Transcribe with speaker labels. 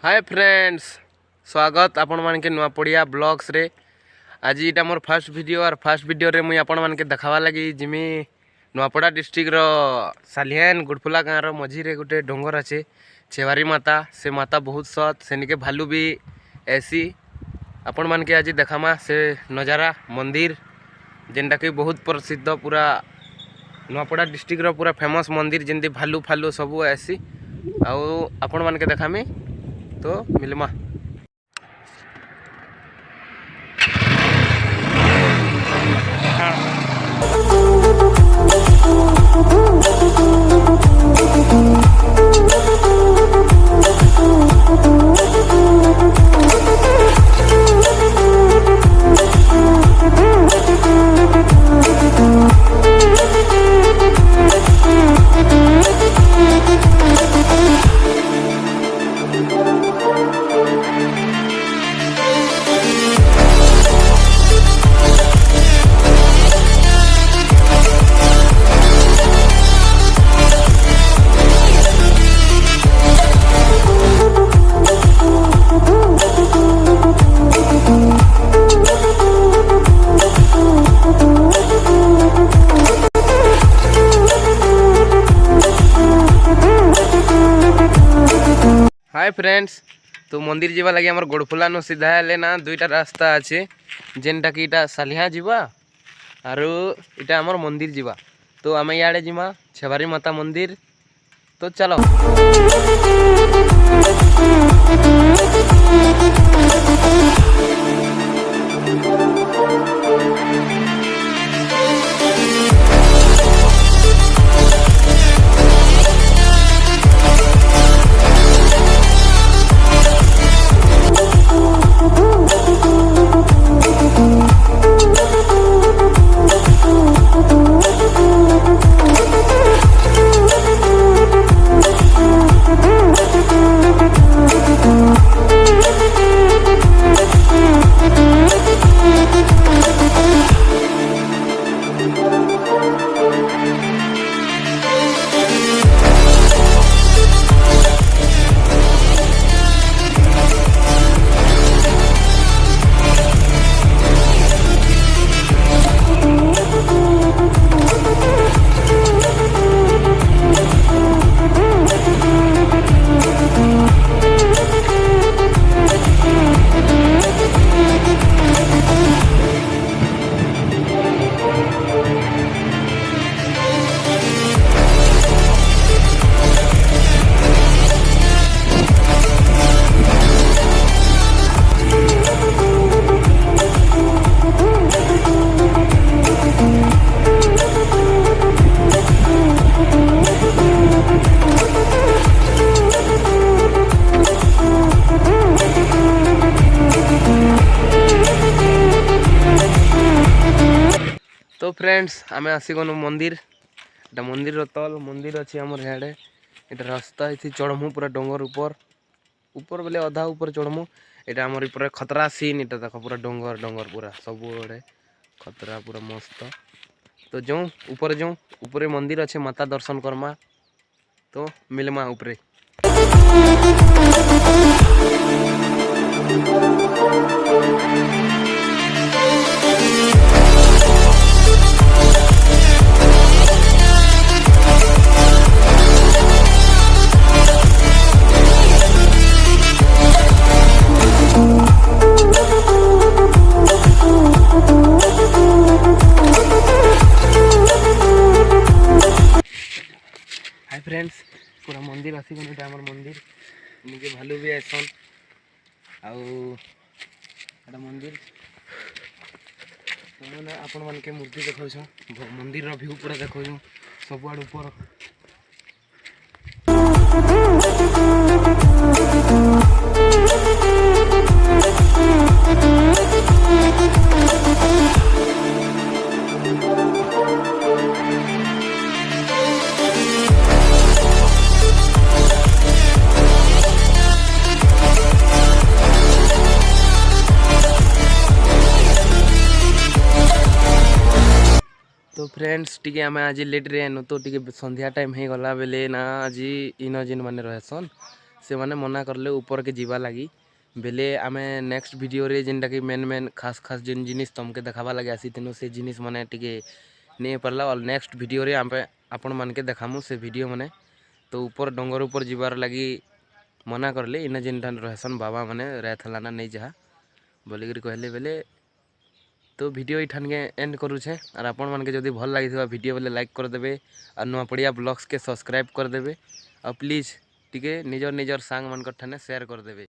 Speaker 1: Hi friends, स्वागत आपण मानके नुआ पड़िया ब्लॉग्स रे। आज इटा मोर फर्स्ट वीडियो और फर्स्ट वीडियो रे मुई आपण मानके देखावा लगी जिमी नुआपड़ा डिस्ट्रिक्ट रो सालियान गुड़फुला गाँव रो मझी रे गोटे डोंगर अच्छे छेवारी माता। से माता बहुत सत सेनिके भालू भी ऐसी आपण मानके आज देखामा से नजारा मंदिर जेनटा कि बहुत प्रसिद्ध पूरा नुआपड़ा डिस्ट्रिक्ट रो पूरा फेमस मंदिर जेंती भालू फालू सबू ऐसी आउ आपण मानके देखामी तो मिलमा। हाय फ्रेंड्स, तो मंदिर जीवा लगे हमर गोड़फुला नु सीधा हेले ना दुईटा रास्ता अच्छे जेनटा कि इटा सालिहा जीवा आरो इटा हमर मंदिर जीवा। तो आमे याडे जीमा छेवारी माता मंदिर। तो चलो तो फ्रेंड्स आमे आसीगनु मंदिर। एटा मंदिर रो तल मंदिर अच्छे हमर हेडे एटा रास्ता इथि चढ़मु पूरा डोंगर ऊपर ऊपर बेले अधा ऊपर चढ़मु। एटा हमर ऊपर खतरा सीन एटा देखो पूरा डोंगर डोंगर पूरा सब बड़े खतरा पूरा मस्त। तो जो ऊपर जो ऊपर मंदिर अच्छे माता दर्शन करमा। तो मिलमा ऊपरे। हाय फ्रेंड्स, पूरा मंदिर आसी गने हमर मंदिर निके भालू भी आसन आउ एटा मंदिर तो आपण मान के मूर्ति देखौ छ मंदिर रो व्यू पूरा देखौ छ सब आड़ ऊपर। तो फ्रेंड्स टी आम आज लेट रे आनु तो टी संध्या टाइम हो गला बेले ना आज इन जेन मैंने रहसन से माने मना करले ऊपर के जीवा लगी बेले आमे नेक्स्ट वीडियो रे जिनटा कि मेन मेन खास खास जिन जिनिस तुमके देखावा लगे आसी तेनो से जिनिस माने टिके नहीं पारला और नेक्स्ट वीडियो रे आमे आपण मान के देखामु से वीडियो माने तो ऊपर डोंगर ऊपर जीवार लगी मना करले इने जिन ठान रहसन बाबा माने रहथलाना नहीं जहा बोलिकरी कहले बेले तो वीडियो इठान के एंड करूछे और आपण मान के जदी भल लागिथबा वीडियो बेले लाइक कर देबे और नुआपड़िया ब्लॉग्स के सब्सक्राइब कर देबे और प्लीज टिके निजर निजर सांग मान ठाने शेयर कर देबे।